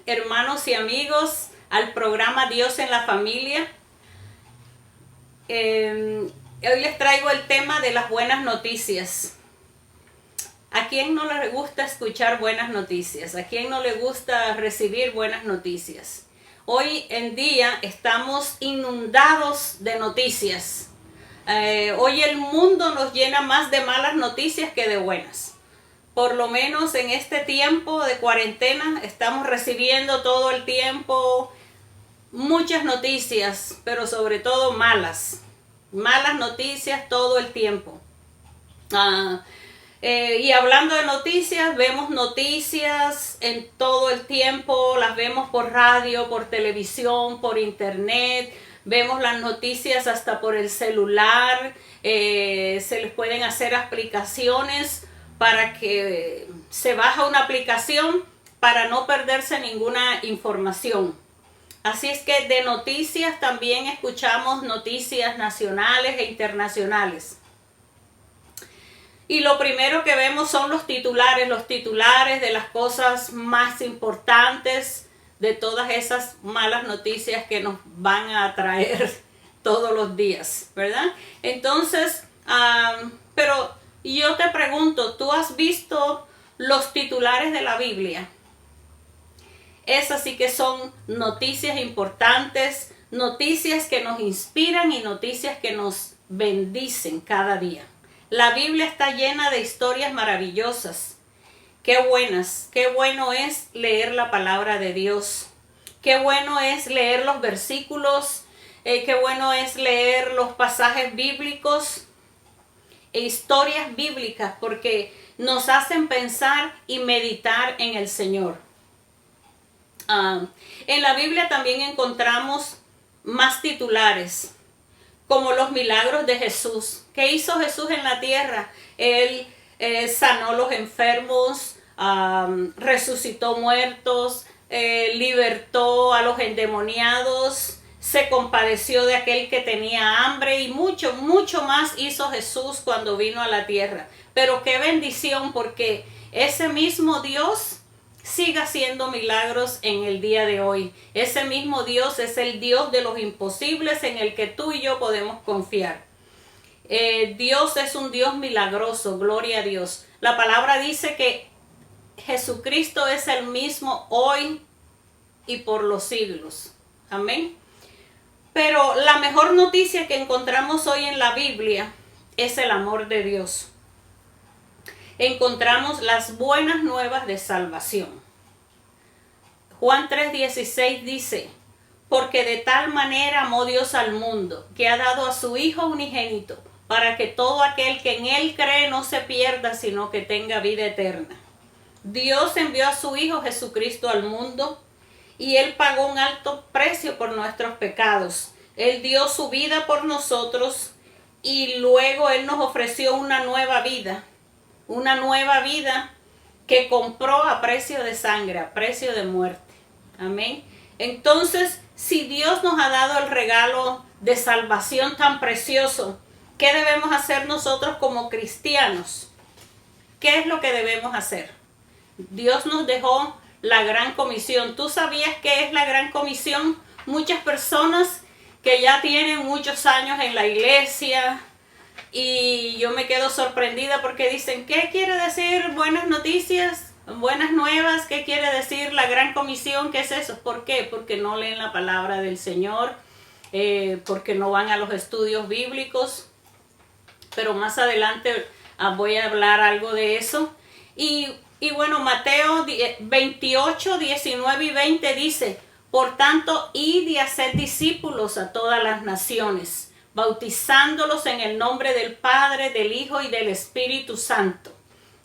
hermanos y amigos, al programa Dios en la Familia. Hoy les traigo el tema de las buenas noticias. ¿A quién no le gusta escuchar buenas noticias? ¿A quién no le gusta recibir buenas noticias? Hoy en día estamos inundados de noticias. Hoy el mundo nos llena más de malas noticias que de buenas. Por lo menos en este tiempo de cuarentena estamos recibiendo todo el tiempo muchas noticias, pero sobre todo malas. Malas noticias todo el tiempo. Y hablando de noticias, vemos noticias en todo el tiempo, las vemos por radio, por televisión, por internet, vemos las noticias hasta por el celular, se les pueden hacer aplicaciones para que se baja una aplicación para no perderse ninguna información. Así es que de noticias también escuchamos noticias nacionales e internacionales. Y lo primero que vemos son los titulares de las cosas más importantes, de todas esas malas noticias que nos van a traer todos los días, ¿verdad? Entonces, pero yo te pregunto, ¿tú has visto los titulares de la Biblia? Esas sí que son noticias importantes, noticias que nos inspiran y noticias que nos bendicen cada día. La Biblia está llena de historias maravillosas. Qué buenas, qué bueno es leer la palabra de Dios. Qué bueno es leer los versículos, qué bueno es leer los pasajes bíblicos e historias bíblicas, porque nos hacen pensar y meditar en el Señor. En la Biblia también encontramos más titulares, como los milagros de Jesús. ¿Qué hizo Jesús en la tierra? Él sanó los enfermos, resucitó muertos, libertó a los endemoniados, se compadeció de aquel que tenía hambre y mucho, mucho más hizo Jesús cuando vino a la tierra. Pero qué bendición, porque ese mismo Dios siga haciendo milagros en el día de hoy. Ese mismo Dios es el Dios de los imposibles en el que tú y yo podemos confiar. Dios es un Dios milagroso, gloria a Dios. La palabra dice que Jesucristo es el mismo hoy y por los siglos. Amén. Pero la mejor noticia que encontramos hoy en la Biblia es el amor de Dios. Encontramos las buenas nuevas de salvación. Juan 3:16 dice: porque de tal manera amó Dios al mundo, que ha dado a su Hijo unigénito, para que todo aquel que en Él cree no se pierda, sino que tenga vida eterna. Dios envió a su Hijo Jesucristo al mundo, y Él pagó un alto precio por nuestros pecados. Él dio su vida por nosotros, y luego Él nos ofreció una nueva vida que compró a precio de sangre, a precio de muerte. Amén. Entonces, si Dios nos ha dado el regalo de salvación tan precioso, ¿qué debemos hacer nosotros como cristianos? ¿Qué es lo que debemos hacer? Dios nos dejó la gran comisión. ¿Tú sabías qué es la gran comisión? Muchas personas que ya tienen muchos años en la iglesia, y yo me quedo sorprendida porque dicen, ¿qué quiere decir buenas noticias? Buenas nuevas, ¿qué quiere decir la gran comisión? ¿Qué es eso? ¿Por qué? Porque no leen la palabra del Señor, porque no van a los estudios bíblicos. Pero más adelante voy a hablar algo de eso. Y bueno, Mateo 28, 19 y 20 dice: por tanto, id y haced discípulos a todas las naciones, bautizándolos en el nombre del Padre, del Hijo y del Espíritu Santo,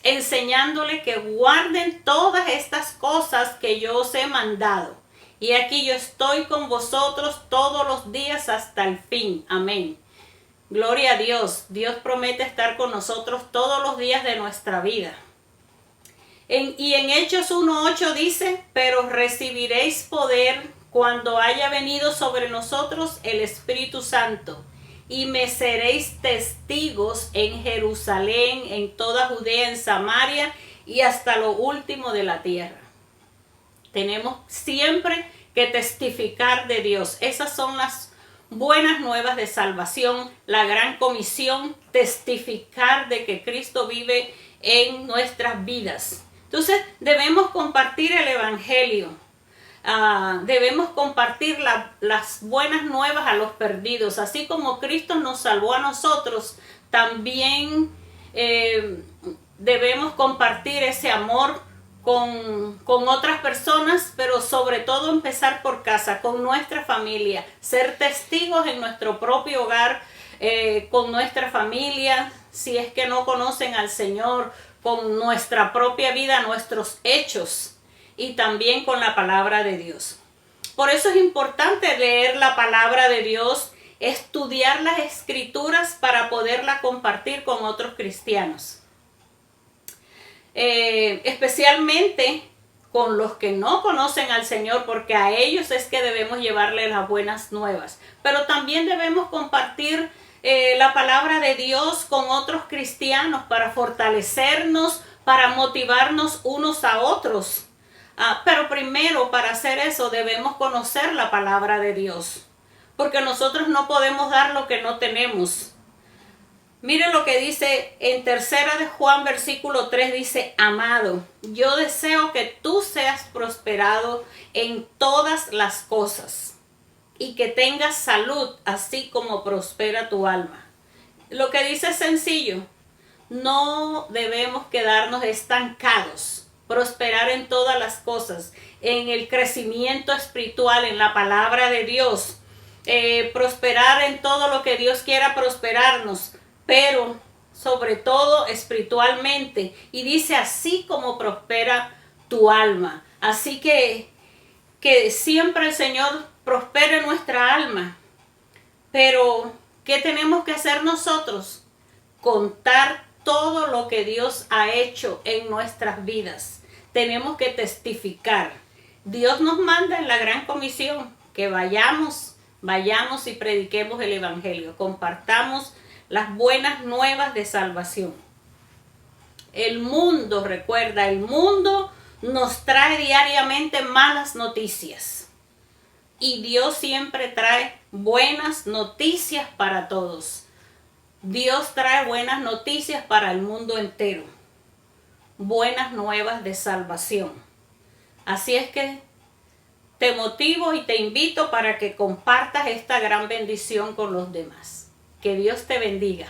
enseñándoles que guarden todas estas cosas que yo os he mandado. Y aquí yo estoy con vosotros todos los días hasta el fin. Amén. Gloria a Dios. Dios promete estar con nosotros todos los días de nuestra vida. Y en Hechos 1:8 dice: pero recibiréis poder cuando haya venido sobre nosotros el Espíritu Santo, y me seréis testigos en Jerusalén, en toda Judea, en Samaria y hasta lo último de la tierra. Tenemos siempre que testificar de Dios. Esas son las buenas nuevas de salvación, la gran comisión, testificar de que Cristo vive en nuestras vidas. Entonces debemos compartir el evangelio, debemos compartir las buenas nuevas a los perdidos, así como Cristo nos salvó a nosotros, también debemos compartir ese amor con otras personas, pero sobre todo empezar por casa, con nuestra familia, ser testigos en nuestro propio hogar, con nuestra familia, si es que no conocen al Señor, con nuestra propia vida, nuestros hechos y también con la palabra de Dios. Por eso es importante leer la palabra de Dios, estudiar las escrituras para poderla compartir con otros cristianos. Especialmente con los que no conocen al Señor, porque a ellos es que debemos llevarles las buenas nuevas. Pero también debemos compartir la palabra de Dios con otros cristianos para fortalecernos, para motivarnos unos a otros. Pero primero, para hacer eso, debemos conocer la palabra de Dios, porque nosotros no podemos dar lo que no tenemos. Miren lo que dice en 3 de Juan versículo 3, dice: amado, yo deseo que tú seas prosperado en todas las cosas y que tengas salud, así como prospera tu alma. Lo que dice es sencillo, no debemos quedarnos estancados, prosperar en todas las cosas, en el crecimiento espiritual, en la palabra de Dios, prosperar en todo lo que Dios quiera prosperarnos, pero sobre todo espiritualmente. Y dice: así como prospera tu alma. Así que siempre el Señor prospere nuestra alma. Pero ¿qué tenemos que hacer nosotros? Contar todo lo que Dios ha hecho en nuestras vidas. Tenemos que testificar. Dios nos manda en la gran comisión que vayamos y prediquemos el evangelio, compartamos las buenas nuevas de salvación. El mundo, recuerda, el mundo nos trae diariamente malas noticias. Y Dios siempre trae buenas noticias para todos. Dios trae buenas noticias para el mundo entero. Buenas nuevas de salvación. Así es que te motivo y te invito para que compartas esta gran bendición con los demás. Que Dios te bendiga.